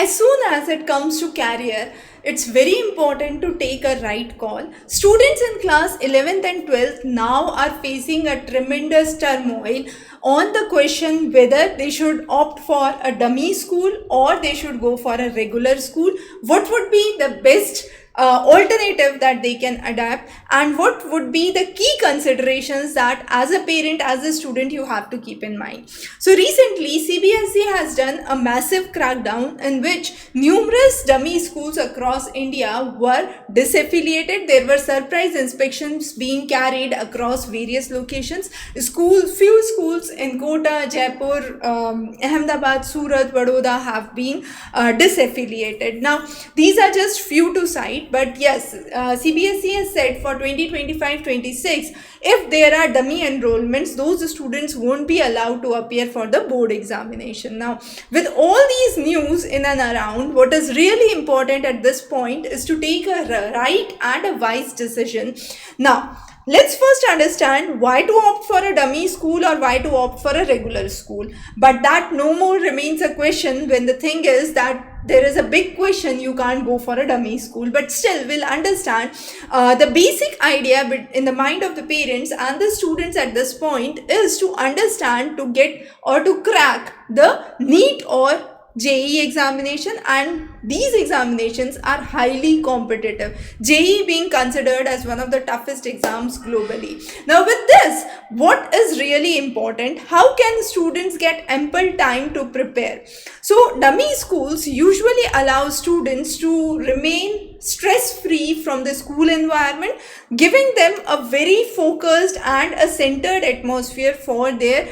As soon as it comes to career, it's very important to take a right call. Students in class 11th and 12th now are facing a tremendous turmoil on the question whether they should opt for a dummy school or they should go for a regular school. What would be the best alternative that they can adapt, and what would be the key considerations that as a parent, as a student, you have to keep in mind. So recently CBSE has done a massive crackdown in which numerous dummy schools across India were disaffiliated. There were surprise inspections being carried across various locations. Few schools in Kota, Jaipur, Ahmedabad, Surat, Vadodara have been disaffiliated. Now these are just few to cite, but yes, CBSE has said for 2025-26, if there are dummy enrollments, those students won't be allowed to appear for the board examination. Now, with all these news in and around, what is really important at this point is to take a right and a wise decision. Now, let's first understand why to opt for a dummy school or why to opt for a regular school. But that no more remains a question when the thing is that there is a big question, you can't go for a dummy school. But still, we'll understand the basic idea in the mind of the parents and the students at this point is to understand, to get or to crack the NEET or JEE examination, and these examinations are highly competitive, JEE being considered as one of the toughest exams globally. Now with this, what is really important? How can students get ample time to prepare? So dummy schools usually allow students to remain stress-free from the school environment, giving them a very focused and a centered atmosphere for their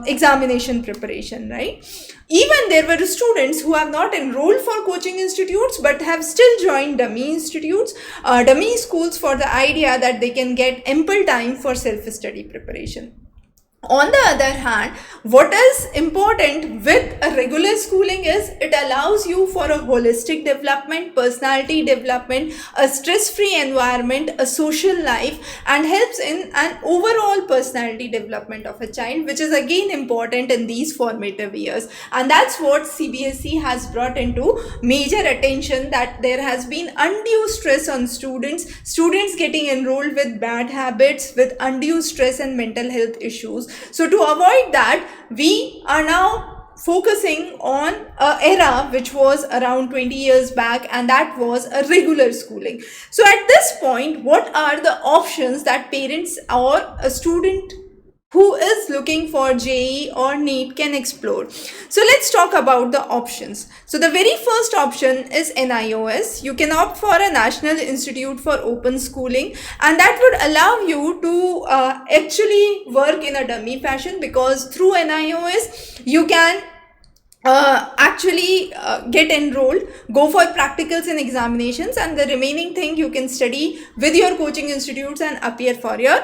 examination preparation, right? Even there were students who have not enrolled for coaching institutes but have still joined dummy institutes, dummy schools, for the idea that they can get ample time for self-study preparation. On the other hand, what is important with a regular schooling is it allows you for a holistic development, personality development, a stress-free environment, a social life, and helps in an overall personality development of a child, which is again important in these formative years. And that's what CBSE has brought into major attention, that there has been undue stress on students getting enrolled with bad habits, with undue stress and mental health issues. So to avoid that, we are now focusing on an era which was around 20 years back, and that was a regular schooling. So at this point, what are the options that parents or a student who is looking for JEE or NEET can explore? So let's talk about the options. So the very first option is NIOS. You can opt for a National Institute for Open Schooling, and that would allow you to actually work in a dummy fashion, because through NIOS you can actually get enrolled, go for practicals and examinations, and the remaining thing you can study with your coaching institutes and appear for your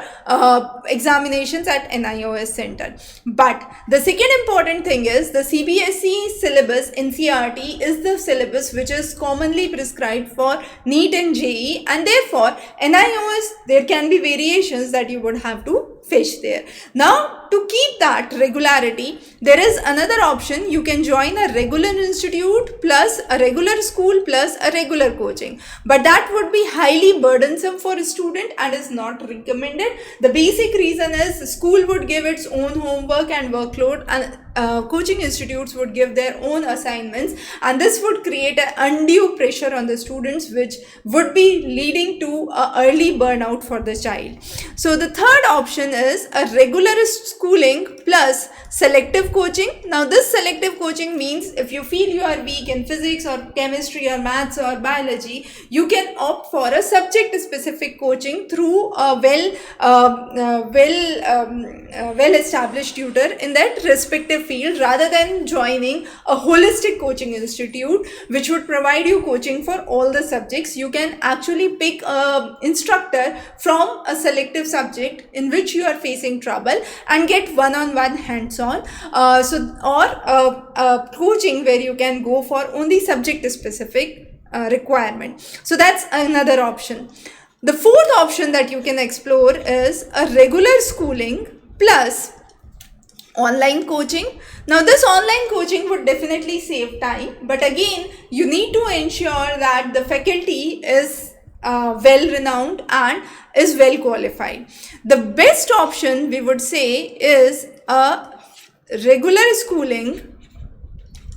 examinations at NIOS center. But the second important thing is the CBSE syllabus, NCERT, is the syllabus which is commonly prescribed for NEET and JEE, and therefore NIOS, there can be variations that you would have to fetch there. Now, to keep that regularity, there is another option. You can join a regular institute plus a regular school plus a regular coaching, but that would be highly burdensome for a student and is not recommended. The basic reason is school would give its own homework and workload, and coaching institutes would give their own assignments, and this would create an undue pressure on the students, which would be leading to early burnout for the child. So the third option is a regular schooling plus selective coaching. Now this selective coaching means if you feel you are weak in physics or chemistry or maths or biology, you can opt for a subject specific coaching through a well established tutor in that respective field, rather than joining a holistic coaching institute which would provide you coaching for all the subjects. You can actually pick a instructor from a selective subject in which you are facing trouble and get one-on-one hands-on, or coaching where you can go for only subject specific requirement. So that's another option. The fourth option that you can explore is a regular schooling plus Online coaching. Now this online coaching would definitely save time, but again you need to ensure that the faculty is well renowned and is well qualified. The best option we would say is a regular schooling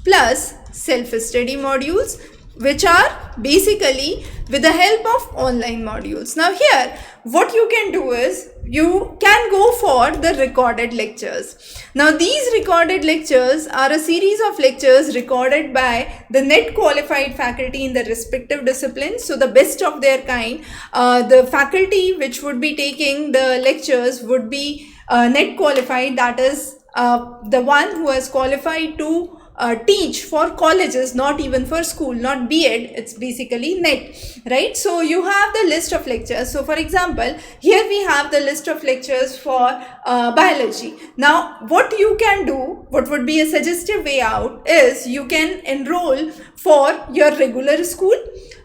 plus self-study modules, which are basically with the help of online modules. Now here what you can do is you can go for the recorded lectures. Now these recorded lectures are a series of lectures recorded by the NET qualified faculty in the respective disciplines, so the best of their kind. The faculty which would be taking the lectures would be NET qualified, that is the one who has qualified to teach for colleges, not even for school, not B.Ed, it's basically NET, right? So you have the list of lectures. So for example, here we have the list of lectures for biology. Now what you can do, what would be a suggestive way out, is you can enroll for your regular school,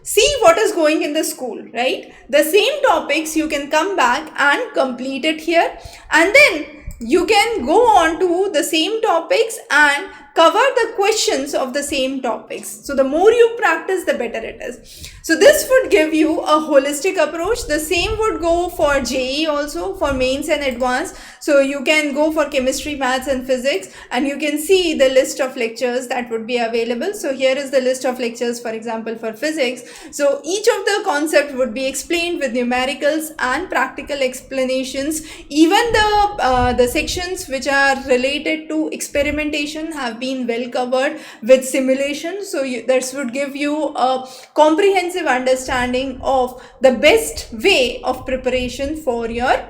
see what is going in the school, right? The same topics you can come back and complete it here, and then you can go on to the same topics and cover the questions of the same topics. So the more you practice, the better it is. So this would give you a holistic approach. The same would go for JEE also, for mains and advanced. So you can go for chemistry, maths and physics, and you can see the list of lectures that would be available. So here is the list of lectures, for example, for physics. So each of the concept would be explained with numericals and practical explanations. Even the sections which are related to experimentation have been well covered with simulation. So this would give you a comprehensive understanding of the best way of preparation for your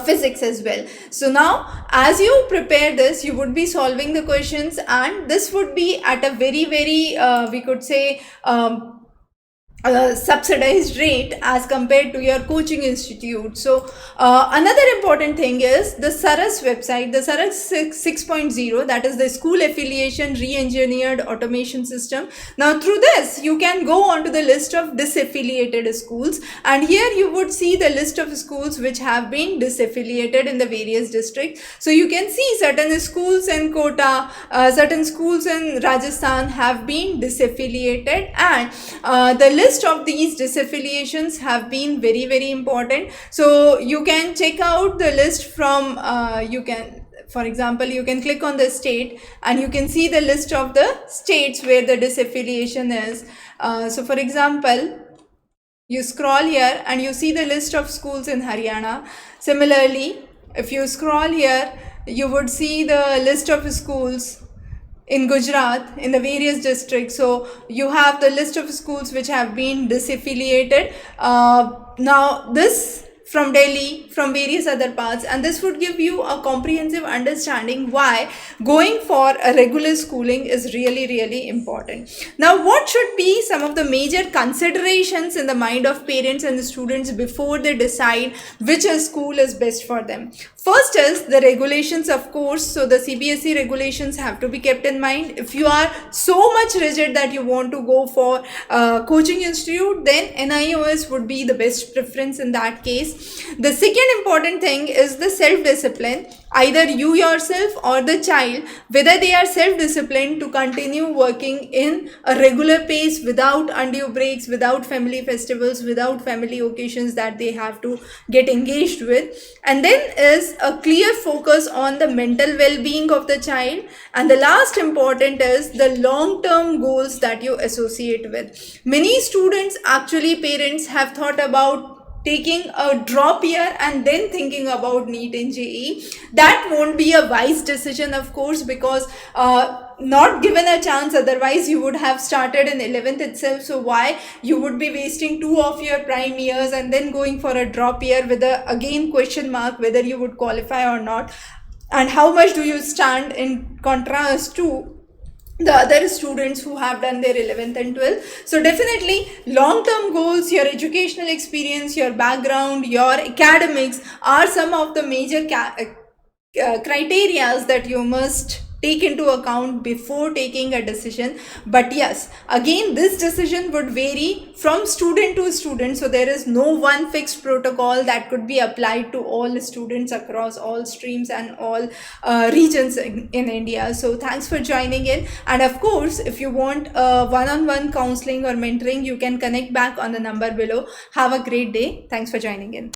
physics as well. So now as you prepare this, you would be solving the questions, and this would be at a very we could say subsidized rate as compared to your coaching institute. So another important thing is the SARAS website, the SARAS 6.0, that is the school affiliation re-engineered automation system. Now through this you can go on to the list of disaffiliated schools, and here you would see the list of schools which have been disaffiliated in the various districts. So you can see certain schools in Kota, certain schools in Rajasthan have been disaffiliated, and the list of these disaffiliations have been very important. So you can check out the list from you can, for example, you can click on the state and you can see the list of the states where the disaffiliation is. So for example, you scroll here and you see the list of schools in Haryana. Similarly, if you scroll here, you would see the list of schools in Gujarat, in the various districts. So you have the list of schools which have been disaffiliated. Now this from Delhi, from various other parts, and this would give you a comprehensive understanding why going for a regular schooling is really important. Now what should be some of the major considerations in the mind of parents and the students before they decide which school is best for them? First is the regulations, of course. So the CBSE regulations have to be kept in mind. If you are so much rigid that you want to go for coaching institute, then NIOS would be the best preference in that case. The second important thing is the self-discipline. Either you yourself or the child, whether they are self-disciplined to continue working in a regular pace without undue breaks, without family festivals, without family occasions that they have to get engaged with. And then is a clear focus on the mental well-being of the child. And the last important is the long-term goals that you associate with. Many students, actually parents, have thought about taking a drop year and then thinking about NEET and JEE. That won't be a wise decision, of course, because not given a chance, otherwise you would have started in 11th itself. So why you would be wasting 2 of your prime years and then going for a drop year with a again question mark whether you would qualify or not, and how much do you stand in contrast to the other students who have done their 11th and 12th. So definitely long-term goals, your educational experience, your background, your academics are some of the major criteria that you must take into account before taking a decision. But yes, again, this decision would vary from student to student, so there is no one fixed protocol that could be applied to all students across all streams and all regions in India. So thanks for joining in, and of course, if you want one-on-one counseling or mentoring, you can connect back on the number below. Have a great day. Thanks for joining in.